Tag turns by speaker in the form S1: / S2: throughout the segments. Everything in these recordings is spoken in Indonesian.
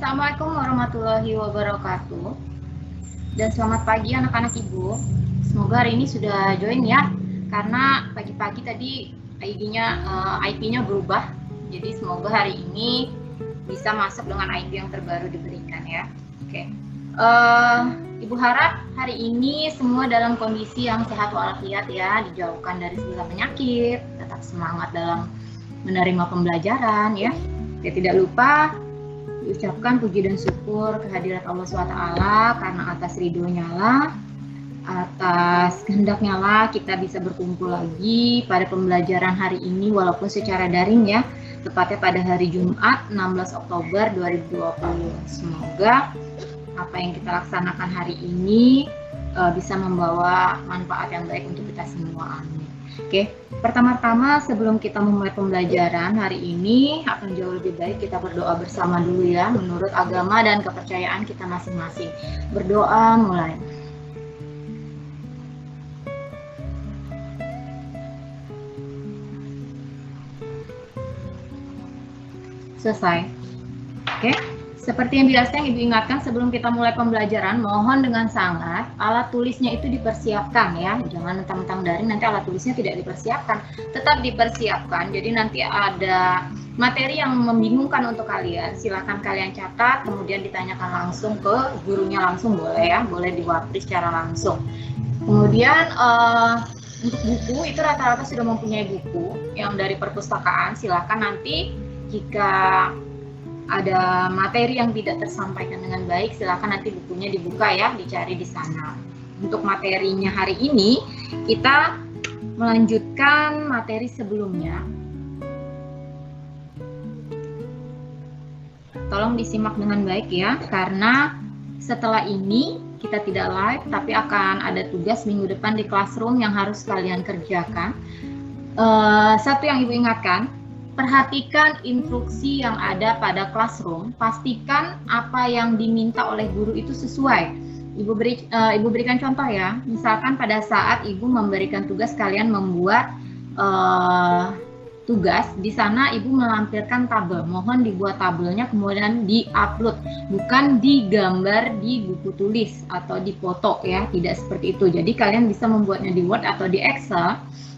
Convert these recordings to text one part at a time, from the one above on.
S1: Assalamualaikum warahmatullahi wabarakatuh. Dan selamat pagi anak-anak Ibu. Semoga hari ini sudah join ya. Karena pagi-pagi tadi IP-nya berubah. Jadi semoga hari ini bisa masuk dengan IP yang terbaru diberikan ya. Oke. Ibu harap hari ini semua dalam kondisi yang sehat walafiat ya, dijauhkan dari segala penyakit, tetap semangat dalam menerima pembelajaran ya. Ya tidak lupa diucapkan puji dan syukur kehadirat Allah SWT karena atas ridhonya lah, atas kehendaknya lah kita bisa berkumpul lagi pada pembelajaran hari ini walaupun secara daring ya, tepatnya pada hari Jumat 16 Oktober 2020. Semoga apa yang kita laksanakan hari ini bisa membawa manfaat yang baik untuk kita semua. Amin. Oke, pertama-tama sebelum kita memulai pembelajaran hari ini akan jauh lebih baik kita berdoa bersama dulu ya, menurut agama dan kepercayaan kita masing-masing. Berdoa mulai. Selesai. Oke. Seperti yang biasa yang Ibu ingatkan sebelum kita mulai pembelajaran, mohon dengan sangat alat tulisnya itu dipersiapkan ya. Jangan mentang-mentang daring nanti alat tulisnya tidak dipersiapkan. Tetap dipersiapkan. Jadi nanti ada materi yang membingungkan untuk kalian, silakan kalian catat, kemudian ditanyakan langsung ke gurunya langsung boleh ya, boleh diwakili secara langsung. Kemudian untuk buku itu rata-rata sudah mempunyai buku yang dari perpustakaan. Silakan nanti jika ada materi yang tidak tersampaikan dengan baik, silakan nanti bukunya dibuka ya, dicari di sana. Untuk materinya hari ini, kita melanjutkan materi sebelumnya. Tolong disimak dengan baik ya, karena setelah ini kita tidak live, tapi akan ada tugas minggu depan di classroom yang harus kalian kerjakan. Satu yang Ibu ingatkan, perhatikan instruksi yang ada pada classroom, pastikan apa yang diminta oleh guru itu sesuai. Ibu berikan contoh ya, misalkan pada saat Ibu memberikan tugas kalian membuat tugas, di sana Ibu melampirkan tabel, mohon dibuat tabelnya kemudian di-upload, bukan digambar di buku tulis atau di foto ya, tidak seperti itu. Jadi kalian bisa membuatnya di Word atau di Excel.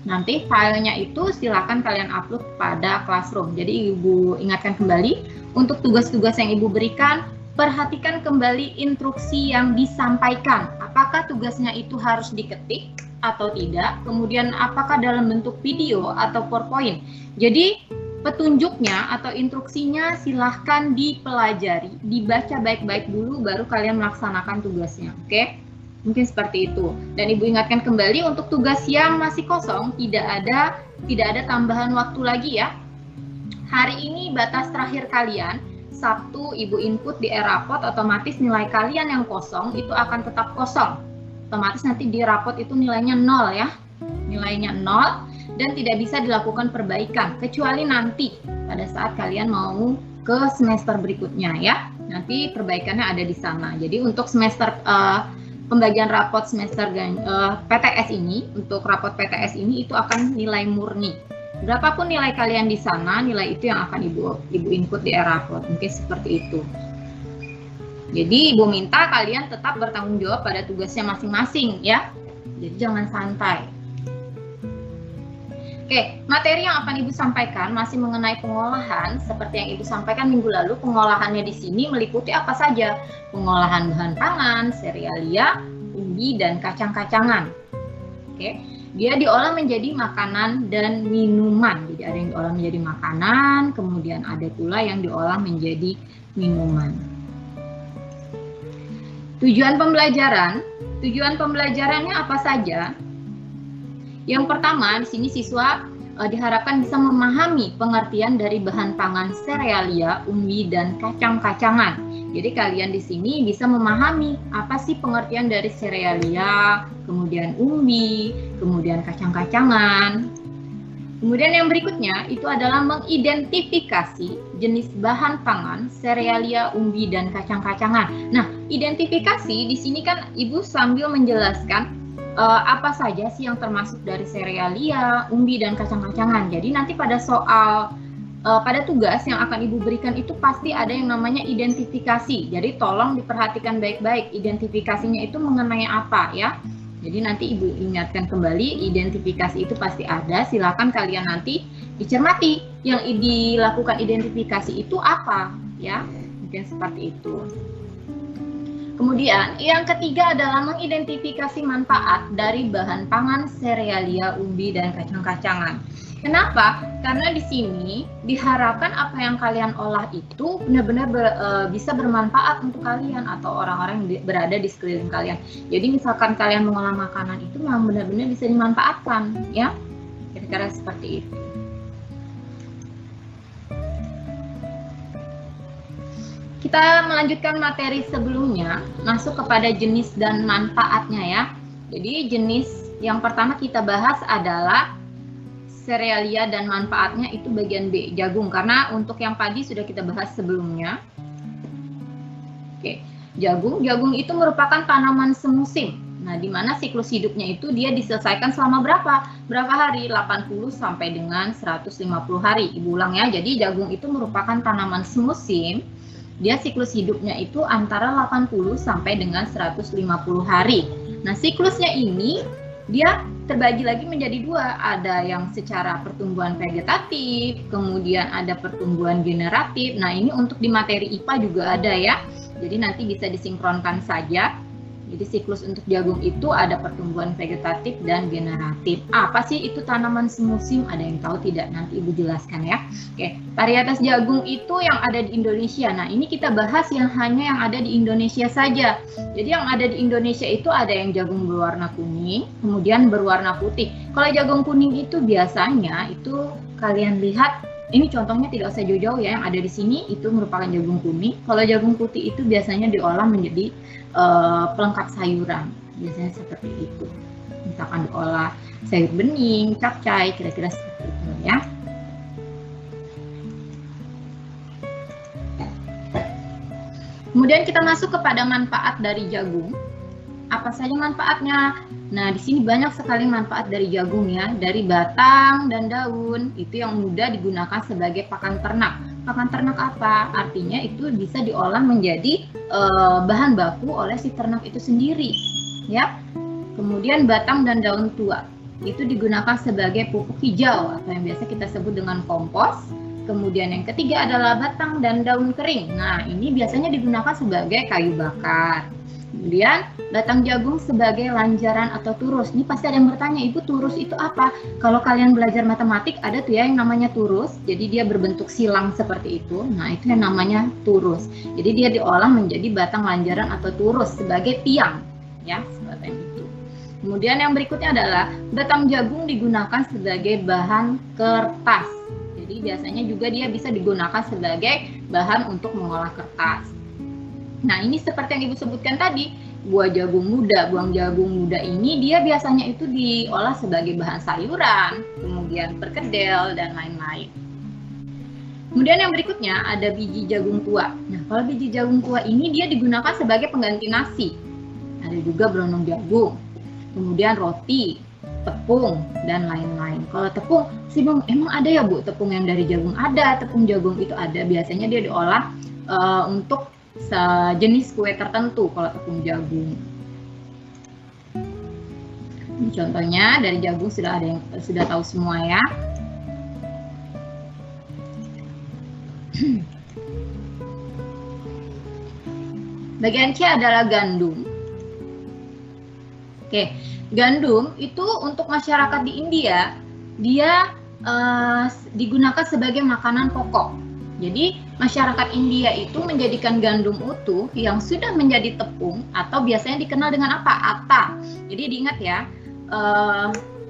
S1: Nanti filenya itu silakan kalian upload pada classroom. Jadi Ibu ingatkan kembali, untuk tugas-tugas yang Ibu berikan, perhatikan kembali instruksi yang disampaikan. Apakah tugasnya itu harus diketik atau tidak? Kemudian apakah dalam bentuk video atau PowerPoint? Jadi petunjuknya atau instruksinya silahkan dipelajari, dibaca baik-baik dulu baru kalian melaksanakan tugasnya. Oke? Mungkin seperti itu. Dan Ibu ingatkan kembali untuk tugas yang masih kosong, tidak ada tambahan waktu lagi ya. Hari ini batas terakhir kalian, Sabtu Ibu input di e-rapot, otomatis nilai kalian yang kosong itu akan tetap kosong. Otomatis nanti di rapot itu nilainya 0 ya. Nilainya 0 dan tidak bisa dilakukan perbaikan kecuali nanti pada saat kalian mau ke semester berikutnya ya. Nanti perbaikannya ada di sana. Jadi untuk semester pembagian rapot semester PTS ini, untuk rapot PTS ini itu akan nilai murni. Berapapun nilai kalian di sana, nilai itu yang akan Ibu input di e-rapot. Mungkin seperti itu. Jadi Ibu minta kalian tetap bertanggung jawab pada tugasnya masing-masing ya. Jadi jangan santai. Oke, materi yang akan Ibu sampaikan masih mengenai pengolahan. Seperti yang Ibu sampaikan minggu lalu, pengolahannya di sini meliputi apa saja? Pengolahan bahan pangan, serealia, umbi, dan kacang-kacangan. Oke, dia diolah menjadi makanan dan minuman. Jadi ada yang diolah menjadi makanan, kemudian ada pula yang diolah menjadi minuman. Tujuan pembelajarannya apa saja? Yang pertama, di sini siswa diharapkan bisa memahami pengertian dari bahan pangan serealia, umbi, dan kacang-kacangan. Jadi kalian di sini bisa memahami apa sih pengertian dari serealia, kemudian umbi, kemudian kacang-kacangan. Kemudian yang berikutnya itu adalah mengidentifikasi jenis bahan pangan, serealia, umbi, dan kacang-kacangan. Nah, identifikasi di sini kan Ibu sambil menjelaskan apa saja sih yang termasuk dari serealia, umbi, dan kacang-kacangan. Jadi nanti pada soal pada tugas yang akan Ibu berikan itu pasti ada yang namanya identifikasi. Jadi tolong diperhatikan baik-baik identifikasinya itu mengenai apa ya. Jadi nanti Ibu ingatkan kembali, identifikasi itu pasti ada. Silakan kalian nanti dicermati yang dilakukan identifikasi itu apa ya. Mungkin seperti itu. Kemudian yang ketiga adalah mengidentifikasi manfaat dari bahan pangan, serealia, umbi, dan kacang-kacangan. Kenapa? Karena di sini diharapkan apa yang kalian olah itu benar-benar bisa bermanfaat untuk kalian atau orang-orang yang berada di sekeliling kalian. Jadi misalkan kalian mengolah makanan itu memang benar-benar bisa dimanfaatkan, ya. Kira-kira seperti itu. Kita melanjutkan materi sebelumnya, masuk kepada jenis dan manfaatnya ya. Jadi jenis yang pertama kita bahas adalah serealia dan manfaatnya itu bagian B, jagung. Karena untuk yang padi sudah kita bahas sebelumnya. Oke, jagung. Jagung itu merupakan tanaman semusim. Nah, di mana siklus hidupnya itu dia diselesaikan selama berapa? Berapa hari? 80 sampai dengan 150 hari. Ibu ulang ya. Jadi jagung itu merupakan tanaman semusim. Dia siklus hidupnya itu antara 80 sampai dengan 150 hari. Nah, siklusnya ini dia terbagi lagi menjadi dua, ada yang secara pertumbuhan vegetatif, kemudian ada pertumbuhan generatif. Nah, ini untuk di materi IPA juga ada ya, jadi nanti bisa disinkronkan saja. Jadi siklus untuk jagung itu ada pertumbuhan vegetatif dan generatif. Apa sih itu tanaman semusim? Ada yang tahu tidak? Nanti Ibu jelaskan ya. Oke, varietas jagung itu yang ada di Indonesia. Nah, ini kita bahas yang hanya yang ada di Indonesia saja. Jadi yang ada di Indonesia itu ada yang jagung berwarna kuning, kemudian berwarna putih. Kalau jagung kuning itu biasanya itu kalian lihat, ini contohnya tidak usah jauh-jauh ya, yang ada di sini itu merupakan jagung kuning. Kalau jagung putih itu biasanya diolah menjadi pelengkap sayuran, biasanya seperti itu. Misalkan diolah sayur bening, capcay, kira-kira seperti itu ya. Kemudian kita masuk kepada manfaat dari jagung. Apa saja manfaatnya? Nah, di sini banyak sekali manfaat dari jagung ya, dari batang dan daun itu yang mudah digunakan sebagai pakan ternak. Pakan ternak apa? Artinya itu bisa diolah menjadi bahan baku oleh si ternak itu sendiri, ya. Kemudian batang dan daun tua itu digunakan sebagai pupuk hijau atau yang biasa kita sebut dengan kompos. Kemudian yang ketiga adalah batang dan daun kering. Nah, ini biasanya digunakan sebagai kayu bakar. Kemudian batang jagung sebagai lanjaran atau turus. Ini pasti ada yang bertanya, Ibu turus itu apa? Kalau kalian belajar matematik ada tuh ya yang namanya turus. Jadi dia berbentuk silang seperti itu. Nah, itu yang namanya turus. Jadi dia diolah menjadi batang lanjaran atau turus sebagai tiang, ya, seperti itu. Kemudian yang berikutnya adalah batang jagung digunakan sebagai bahan kertas. Jadi biasanya juga dia bisa digunakan sebagai bahan untuk mengolah kertas. Nah, ini seperti yang Ibu sebutkan tadi, buah jagung muda. Buah jagung muda ini dia biasanya itu diolah sebagai bahan sayuran, kemudian perkedel, dan lain-lain. Kemudian yang berikutnya ada biji jagung tua. Nah, kalau biji jagung tua ini dia digunakan sebagai pengganti nasi. Ada juga berondong jagung, kemudian roti, tepung, dan lain-lain. Kalau tepung, sih Bang, emang ada ya Bu tepung yang dari jagung? Ada, tepung jagung itu ada. Biasanya dia diolah untuk sejenis kue tertentu kalau tepung jagung. Ini contohnya dari jagung sudah ada yang sudah tahu semua ya. Bagian C adalah gandum. Oke, gandum itu untuk masyarakat di India dia digunakan sebagai makanan pokok. Jadi masyarakat India itu menjadikan gandum utuh yang sudah menjadi tepung atau biasanya dikenal dengan apa? Atta. Jadi diingat ya,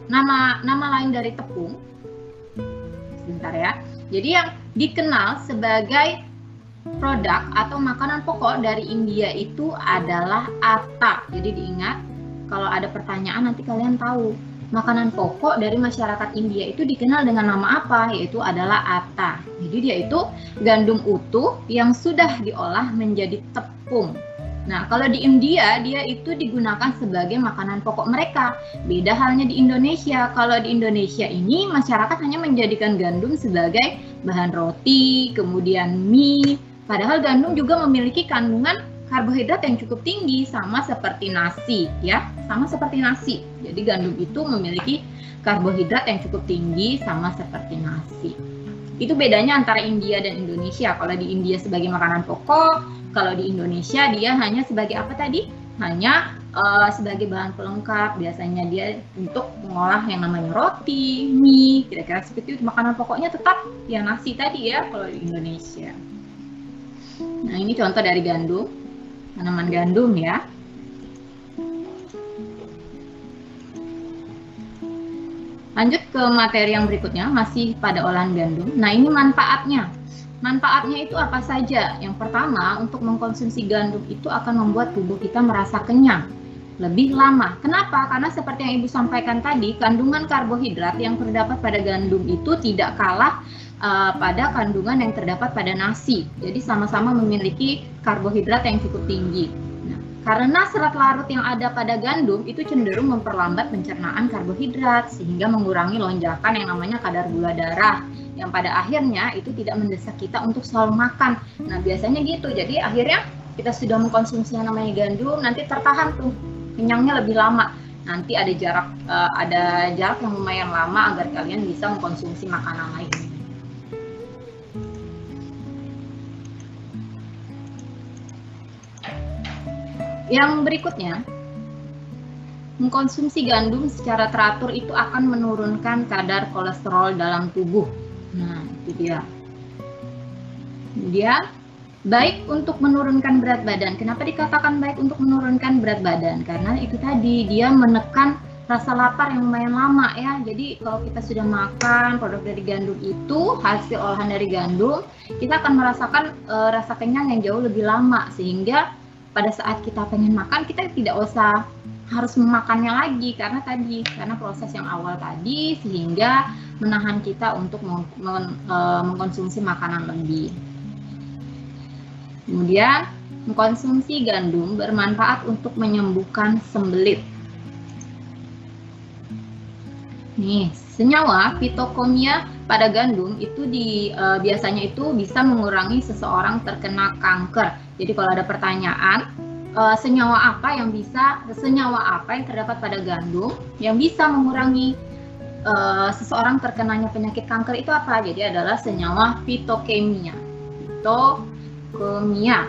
S1: nama lain dari tepung. Sebentar ya. Jadi yang dikenal sebagai produk atau makanan pokok dari India itu adalah atta. Jadi diingat, kalau ada pertanyaan nanti kalian tahu. Makanan pokok dari masyarakat India itu dikenal dengan nama apa? Yaitu adalah atta. Jadi dia itu gandum utuh yang sudah diolah menjadi tepung. Nah, kalau di India, dia itu digunakan sebagai makanan pokok mereka. Beda halnya di Indonesia. Kalau di Indonesia ini, masyarakat hanya menjadikan gandum sebagai bahan roti, kemudian mie. Padahal gandum juga memiliki kandungan karbohidrat yang cukup tinggi, sama seperti nasi, ya. Sama seperti nasi. Jadi gandum itu memiliki karbohidrat yang cukup tinggi, sama seperti nasi. Itu bedanya antara India dan Indonesia. Kalau di India sebagai makanan pokok, kalau di Indonesia dia hanya sebagai apa tadi? Hanya sebagai bahan pelengkap. Biasanya dia untuk mengolah yang namanya roti, mie, kira-kira seperti itu. Makanan pokoknya tetap ya nasi tadi ya kalau di Indonesia. Nah, ini contoh dari gandum, tanaman gandum ya. Lanjut ke materi yang berikutnya, masih pada olahan gandum. Nah, ini manfaatnya. Manfaatnya itu apa saja? Yang pertama, untuk mengkonsumsi gandum itu akan membuat tubuh kita merasa kenyang lebih lama. Kenapa? Karena seperti yang Ibu sampaikan tadi, kandungan karbohidrat yang terdapat pada gandum itu tidak kalah pada kandungan yang terdapat pada nasi. Jadi sama-sama memiliki karbohidrat yang cukup tinggi. Karena serat larut yang ada pada gandum itu cenderung memperlambat pencernaan karbohidrat sehingga mengurangi lonjakan yang namanya kadar gula darah yang pada akhirnya itu tidak mendesak kita untuk selalu makan. Nah, biasanya gitu. Jadi akhirnya kita sudah mengkonsumsi yang namanya gandum, nanti tertahan tuh kenyangnya lebih lama. Nanti ada jarak yang lumayan lama agar kalian bisa mengkonsumsi makanan lain. Yang berikutnya, mengkonsumsi gandum secara teratur itu akan menurunkan kadar kolesterol dalam tubuh. Nah, itu dia. Kemudian, baik untuk menurunkan berat badan. Kenapa dikatakan baik untuk menurunkan berat badan? Karena itu tadi, dia menekan rasa lapar yang lumayan lama ya. Jadi kalau kita sudah makan produk dari gandum itu, hasil olahan dari gandum, kita akan merasakan rasa kenyang yang jauh lebih lama. Sehingga pada saat kita pengen makan, kita tidak usah harus memakannya lagi karena proses yang awal tadi sehingga menahan kita untuk mengkonsumsi makanan lebih. Kemudian mengkonsumsi gandum bermanfaat untuk menyembuhkan sembelit. Nih, senyawa fitokomia pada gandum itu biasanya itu bisa mengurangi seseorang terkena kanker. Jadi kalau ada pertanyaan, senyawa apa yang terdapat pada gandum yang bisa mengurangi seseorang terkenanya penyakit kanker itu apa? Jadi adalah senyawa fitokimia. Fitokimia.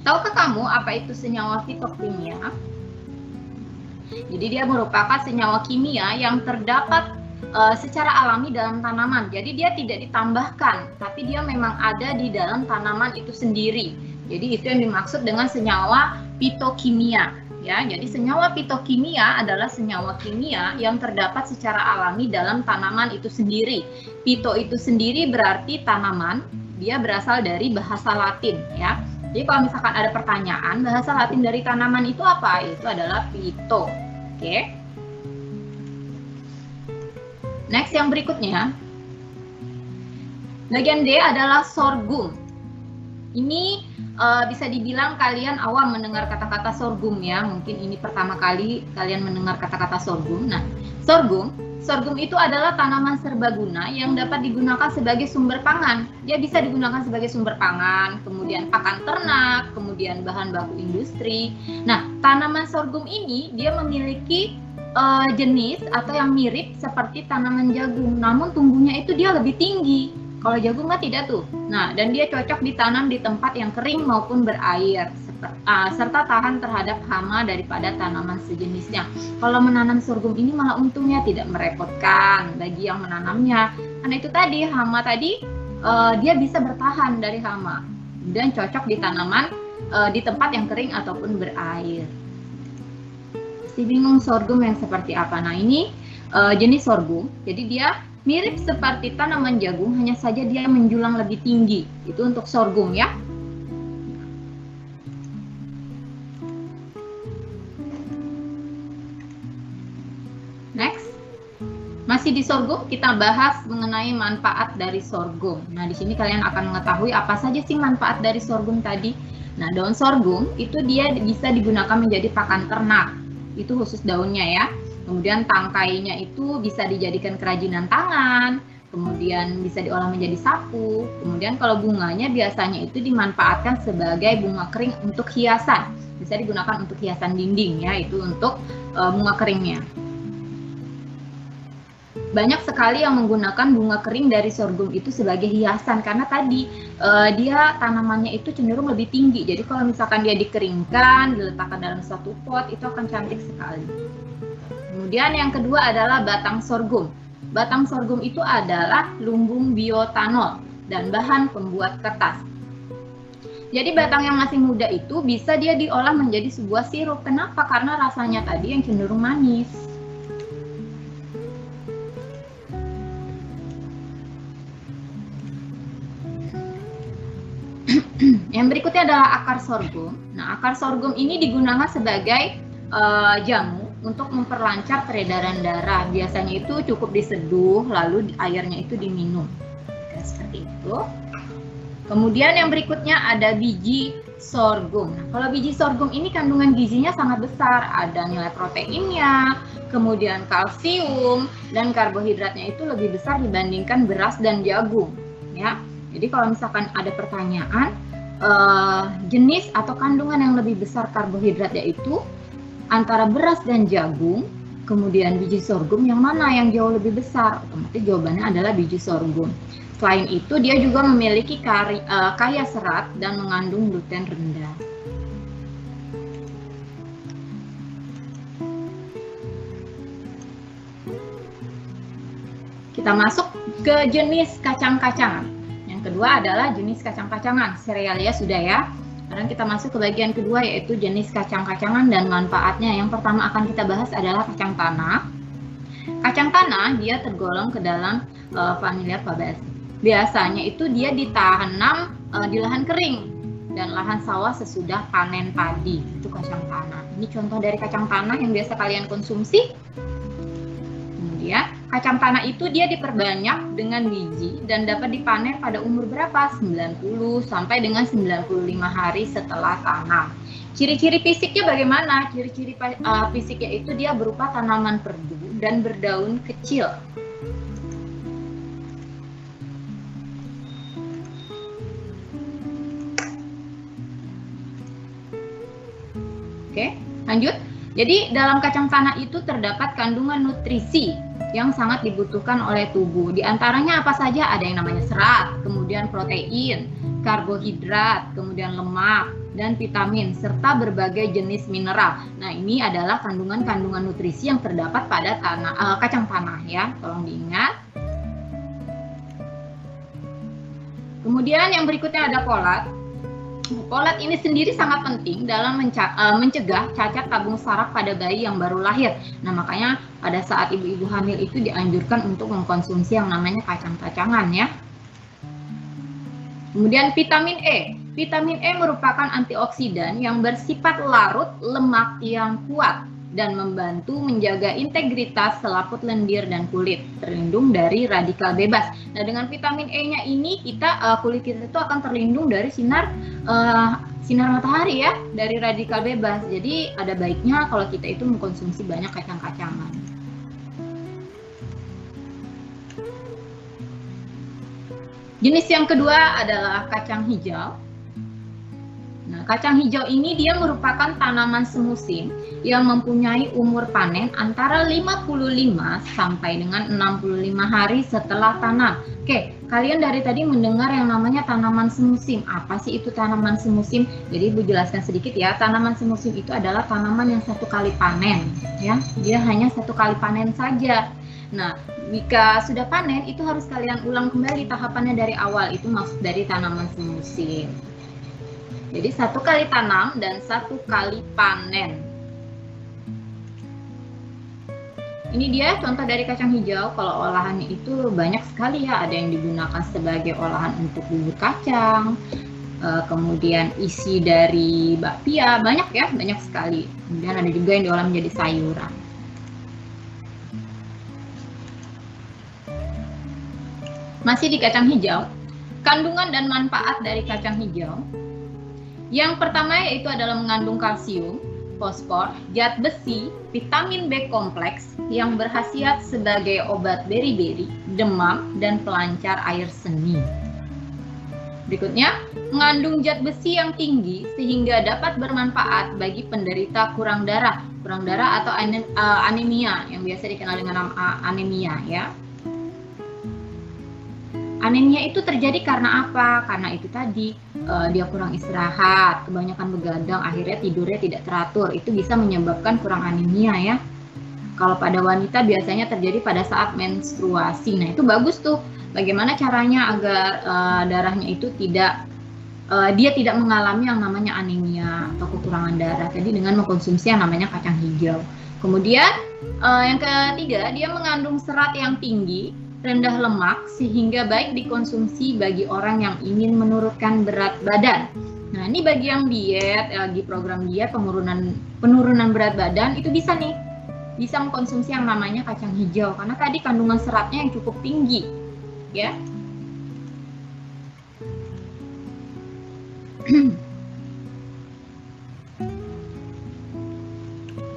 S1: Tahukah kamu apa itu senyawa fitokimia? Jadi dia merupakan senyawa kimia yang terdapat secara alami dalam tanaman. Jadi dia tidak ditambahkan, tapi dia memang ada di dalam tanaman itu sendiri. Jadi itu yang dimaksud dengan senyawa fitokimia. Ya, jadi senyawa fitokimia adalah senyawa kimia yang terdapat secara alami dalam tanaman itu sendiri. Fito itu sendiri berarti tanaman, dia berasal dari bahasa Latin ya. Jadi kalau misalkan ada pertanyaan, bahasa Latin dari tanaman itu apa? Itu adalah fito. Oke. Next yang berikutnya. Bagian D adalah sorghum. Ini bisa dibilang kalian awam mendengar kata-kata sorghum ya. Mungkin ini pertama kali kalian mendengar kata-kata sorghum. Nah, sorghum itu adalah tanaman serbaguna yang dapat digunakan sebagai sumber pangan. Dia bisa digunakan sebagai sumber pangan, kemudian pakan ternak, kemudian bahan baku industri. Nah, tanaman sorghum ini dia memiliki jenis atau yang mirip seperti tanaman jagung, namun tumbuhnya itu dia lebih tinggi. Kalau jagung mah tidak tuh. Nah, dan dia cocok ditanam di tempat yang kering maupun berair, serta tahan terhadap hama daripada tanaman sejenisnya. Kalau menanam sorghum ini malah untungnya tidak merepotkan bagi yang menanamnya. Karena itu tadi, hama tadi dia bisa bertahan dari hama. Dan cocok di tanaman di tempat yang kering ataupun berair. Si bingung sorghum yang seperti apa? Nah, ini jenis sorghum. Jadi dia mirip seperti tanaman jagung, hanya saja dia menjulang lebih tinggi. Itu untuk sorghum ya. Next. Masih di sorghum, kita bahas mengenai manfaat dari sorghum. Nah, di sini kalian akan mengetahui apa saja sih manfaat dari sorghum tadi. Nah, daun sorghum itu dia bisa digunakan menjadi pakan ternak. Itu khusus daunnya ya. Kemudian tangkainya itu bisa dijadikan kerajinan tangan, kemudian bisa diolah menjadi sapu. Kemudian kalau bunganya biasanya itu dimanfaatkan sebagai bunga kering untuk hiasan. Bisa digunakan untuk hiasan dinding ya, itu untuk bunga keringnya. Banyak sekali yang menggunakan bunga kering dari sorghum itu sebagai hiasan karena tadi dia tanamannya itu cenderung lebih tinggi. Jadi kalau misalkan dia dikeringkan, diletakkan dalam suatu pot, itu akan cantik sekali. Kemudian yang kedua adalah batang sorghum. Batang sorghum itu adalah lumbung bioetanol dan bahan pembuat kertas. Jadi batang yang masih muda itu bisa dia diolah menjadi sebuah sirup. Kenapa? Karena rasanya tadi yang cenderung manis. Yang berikutnya adalah akar sorghum. Nah, akar sorghum ini digunakan sebagai jamu untuk memperlancar peredaran darah. Biasanya itu cukup diseduh, lalu airnya itu diminum. Oke, seperti itu. Kemudian yang berikutnya ada biji sorghum. Nah, kalau biji sorghum ini kandungan gizinya sangat besar. Ada nilai proteinnya, kemudian kalsium, dan karbohidratnya itu lebih besar dibandingkan beras dan jagung. Ya. Jadi kalau misalkan ada pertanyaan, jenis atau kandungan yang lebih besar karbohidrat yaitu antara beras dan jagung, kemudian biji sorghum yang mana yang jauh lebih besar? Otomatis jawabannya adalah biji sorghum. Selain itu dia juga memiliki kaya serat dan mengandung gluten rendah. Kita masuk ke jenis kacang-kacangan. Kedua adalah jenis kacang-kacangan, serealia sudah ya. Sekarang kita masuk ke bagian kedua yaitu jenis kacang-kacangan dan manfaatnya. Yang pertama akan kita bahas adalah kacang tanah. Kacang tanah dia tergolong ke dalam familia Fabaceae. Biasanya itu dia ditanam di lahan kering dan lahan sawah sesudah panen padi. Itu kacang tanah. Ini contoh dari kacang tanah yang biasa kalian konsumsi. Kemudian kacang tanah itu dia diperbanyak dengan biji dan dapat dipanen pada umur berapa? 90 sampai dengan 95 hari setelah tanam. Ciri-ciri fisiknya bagaimana? Ciri-ciri fisiknya itu dia berupa tanaman perdu dan berdaun kecil. Oke, lanjut. Jadi dalam kacang tanah itu terdapat kandungan nutrisi yang sangat dibutuhkan oleh tubuh. Di antaranya apa saja? Ada yang namanya serat, kemudian protein, karbohidrat, kemudian lemak, dan vitamin, serta berbagai jenis mineral. Nah, ini adalah kandungan-kandungan nutrisi yang terdapat pada kacang tanah ya, tolong diingat. Kemudian yang berikutnya ada folat. Folat ini sendiri sangat penting dalam mencegah cacat tabung saraf pada bayi yang baru lahir. Nah, makanya pada saat ibu-ibu hamil itu dianjurkan untuk mengkonsumsi yang namanya kacang-kacangan ya. Kemudian vitamin E. Vitamin E merupakan antioksidan yang bersifat larut lemak yang kuat dan membantu menjaga integritas selaput lendir dan kulit, terlindung dari radikal bebas. Nah, dengan vitamin E-nya ini kulit kita itu akan terlindung dari sinar matahari ya, dari radikal bebas. Jadi ada baiknya kalau kita itu mengkonsumsi banyak kacang-kacangan. Jenis yang kedua adalah kacang hijau. Nah, kacang hijau ini dia merupakan tanaman semusim yang mempunyai umur panen antara 55 sampai dengan 65 hari setelah tanam. Oke, kalian dari tadi mendengar yang namanya tanaman semusim. Apa sih itu tanaman semusim? Jadi Ibu jelaskan sedikit ya. Tanaman semusim itu adalah tanaman yang satu kali panen, ya. Dia hanya satu kali panen saja. Nah, jika sudah panen itu harus kalian ulang kembali tahapannya dari awal. Itu maksud dari tanaman semusim. Jadi satu kali tanam dan satu kali panen. Ini dia contoh dari kacang hijau. Kalau olahannya itu banyak sekali ya. Ada yang digunakan sebagai olahan untuk bubur kacang. Kemudian isi dari bakpia. Banyak ya, banyak sekali. Kemudian ada juga yang diolah menjadi sayuran. Masih di kacang hijau. Kandungan dan manfaat dari kacang hijau. Yang pertama yaitu adalah mengandung kalsium, fosfor, zat besi, vitamin B kompleks yang berkhasiat sebagai obat beri-beri, demam, dan pelancar air seni. Berikutnya, mengandung zat besi yang tinggi sehingga dapat bermanfaat bagi penderita kurang darah atau anemia yang biasa dikenal dengan anemia ya. Anemia itu terjadi karena apa? Karena itu tadi dia kurang istirahat, kebanyakan begadang, akhirnya tidurnya tidak teratur. Itu bisa menyebabkan kurang anemia ya. Kalau pada wanita biasanya terjadi pada saat menstruasi. Nah itu bagus tuh. Bagaimana caranya agar darahnya itu dia tidak mengalami yang namanya anemia atau kekurangan darah. Tadi dengan mengkonsumsi yang namanya kacang hijau. Kemudian yang ketiga, dia mengandung serat yang tinggi, rendah lemak sehingga baik dikonsumsi bagi orang yang ingin menurunkan berat badan. Nah, ini bagi yang diet, lagi program diet penurunan berat badan itu bisa mengkonsumsi yang namanya kacang hijau karena tadi kandungan seratnya yang cukup tinggi, ya.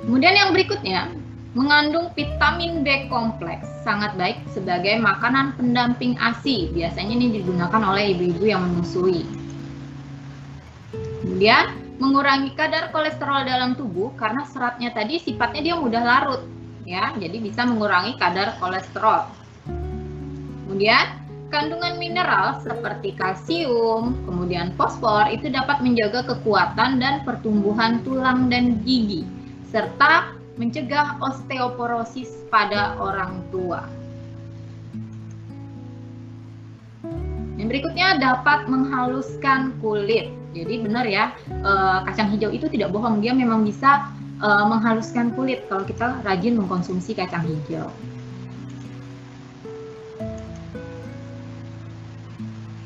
S1: Kemudian yang berikutnya, mengandung vitamin B kompleks, sangat baik sebagai makanan pendamping ASI. Biasanya ini digunakan oleh ibu-ibu yang menyusui. Kemudian, mengurangi kadar kolesterol dalam tubuh karena seratnya tadi sifatnya dia mudah larut, ya. Jadi bisa mengurangi kadar kolesterol. Kemudian, kandungan mineral seperti kalsium, kemudian fosfor itu dapat menjaga kekuatan dan pertumbuhan tulang dan gigi, serta mencegah osteoporosis pada orang tua. Yang berikutnya dapat menghaluskan kulit. Jadi benar ya, kacang hijau itu tidak bohong, dia memang bisa menghaluskan kulit kalau kita rajin mengkonsumsi kacang hijau.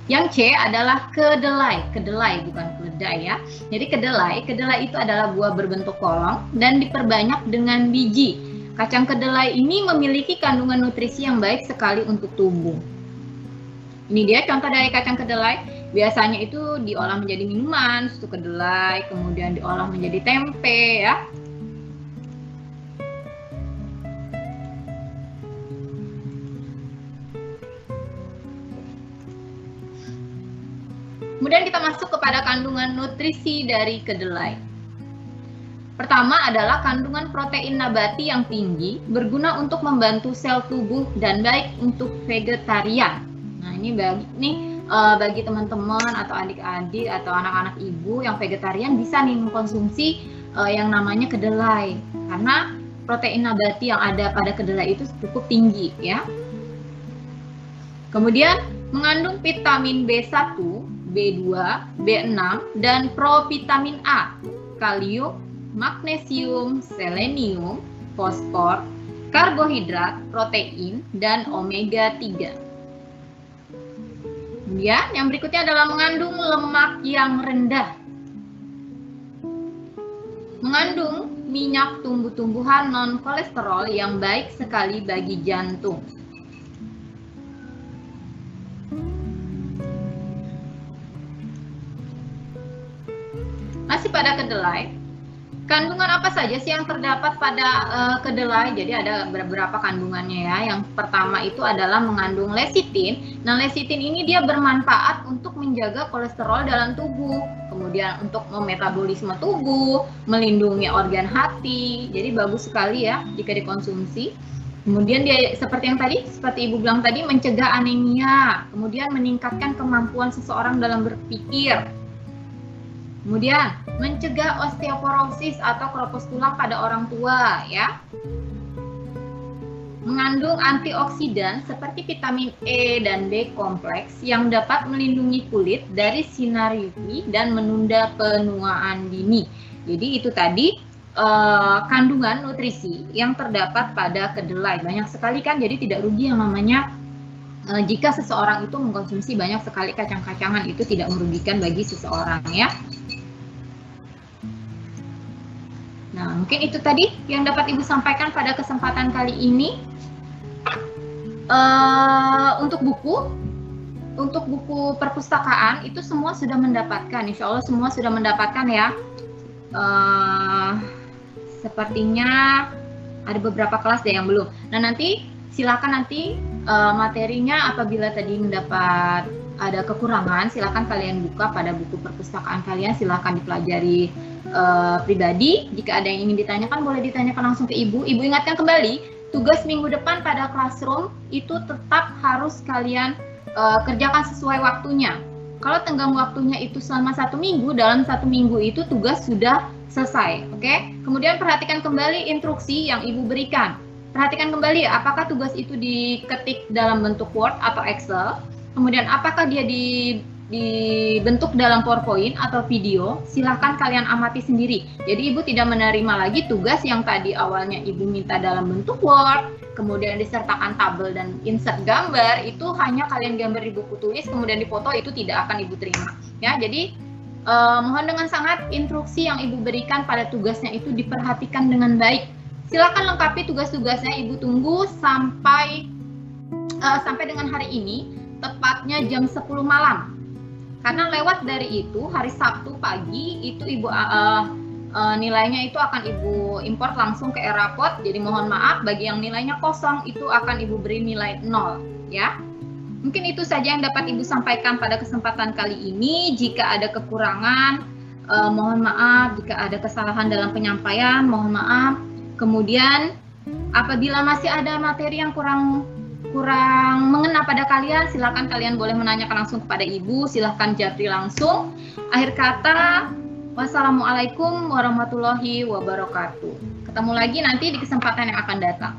S1: Yang C adalah kedelai bukan keledai ya. Jadi kedelai itu adalah buah berbentuk kolong dan diperbanyak dengan biji. Kacang kedelai ini memiliki kandungan nutrisi yang baik sekali untuk tubuh. Ini dia contoh dari kacang kedelai. Biasanya itu diolah menjadi minuman, susu kedelai, kemudian diolah menjadi tempe ya. Kemudian kita masuk kepada kandungan nutrisi dari kedelai. Pertama adalah kandungan protein nabati yang tinggi, berguna untuk membantu sel tubuh dan baik untuk vegetarian. Nah ini bagi teman-teman atau adik-adik atau anak-anak ibu yang vegetarian bisa mengkonsumsi yang namanya kedelai. Karena protein nabati yang ada pada kedelai itu cukup tinggi ya. Kemudian mengandung vitamin B1, B2, B6, dan provitamin A, kalium, magnesium, selenium, fosfor, karbohidrat, protein, dan omega 3. Kemudian yang berikutnya adalah mengandung lemak yang rendah. Mengandung minyak tumbuh-tumbuhan non-kolesterol yang baik sekali bagi jantung. Masih pada kedelai, kandungan apa saja sih yang terdapat pada kedelai? Jadi ada beberapa kandungannya ya. Yang pertama itu adalah mengandung lecitin. Nah, lecitin ini dia bermanfaat untuk menjaga kolesterol dalam tubuh, kemudian untuk memetabolisme tubuh, melindungi organ hati. Jadi bagus sekali ya jika dikonsumsi. Kemudian dia seperti Ibu bilang tadi, mencegah anemia, kemudian meningkatkan kemampuan seseorang dalam berpikir. Kemudian mencegah osteoporosis atau keropos tulang pada orang tua ya. Mengandung antioksidan seperti vitamin E dan B kompleks yang dapat melindungi kulit dari sinar UV dan menunda penuaan dini. Jadi itu tadi kandungan nutrisi yang terdapat pada kedelai. Banyak sekali kan, jadi tidak rugi yang namanya jika seseorang itu mengkonsumsi banyak sekali kacang-kacangan, itu tidak merugikan bagi seseorang ya. Nah, mungkin itu tadi yang dapat Ibu sampaikan pada kesempatan kali ini. Untuk buku, untuk buku perpustakaan itu semua sudah mendapatkan, insya Allah semua sudah mendapatkan ya. Sepertinya ada beberapa kelas deh yang belum. Nah nanti silakan nanti materinya apabila tadi mendapat ada kekurangan, silakan kalian buka pada buku perpustakaan kalian, silakan dipelajari pribadi. Jika ada yang ingin ditanyakan boleh ditanyakan langsung ke Ibu. Ibu ingatkan kembali, tugas minggu depan pada classroom itu tetap harus kalian kerjakan sesuai waktunya. Kalau tenggang waktunya itu selama 1 minggu, dalam 1 minggu itu tugas sudah selesai, oke? Kemudian perhatikan kembali instruksi yang Ibu berikan. Perhatikan kembali apakah tugas itu diketik dalam bentuk Word atau Excel, kemudian apakah dia dibentuk dalam PowerPoint atau video. Silahkan kalian amati sendiri. Jadi Ibu tidak menerima lagi tugas yang tadi awalnya Ibu minta dalam bentuk Word, kemudian disertakan tabel dan insert gambar, itu hanya kalian gambar di buku tulis kemudian dipoto, itu tidak akan Ibu terima. Ya, jadi mohon dengan sangat instruksi yang Ibu berikan pada tugasnya itu diperhatikan dengan baik. Silakan lengkapi tugas-tugasnya. Ibu tunggu sampai dengan hari ini, tepatnya jam 10 malam. Karena lewat dari itu, hari Sabtu pagi itu Ibu nilainya itu akan Ibu import langsung ke Eraport. Jadi mohon maaf bagi yang nilainya kosong itu akan Ibu beri nilai 0 ya. Mungkin itu saja yang dapat Ibu sampaikan pada kesempatan kali ini. Jika ada kekurangan mohon maaf, jika ada kesalahan dalam penyampaian mohon maaf. Kemudian apabila masih ada materi yang kurang mengena pada kalian, silakan kalian boleh menanyakan langsung kepada Ibu, silahkan japri langsung. Akhir kata, wassalamualaikum warahmatullahi wabarakatuh. Ketemu lagi nanti di kesempatan yang akan datang.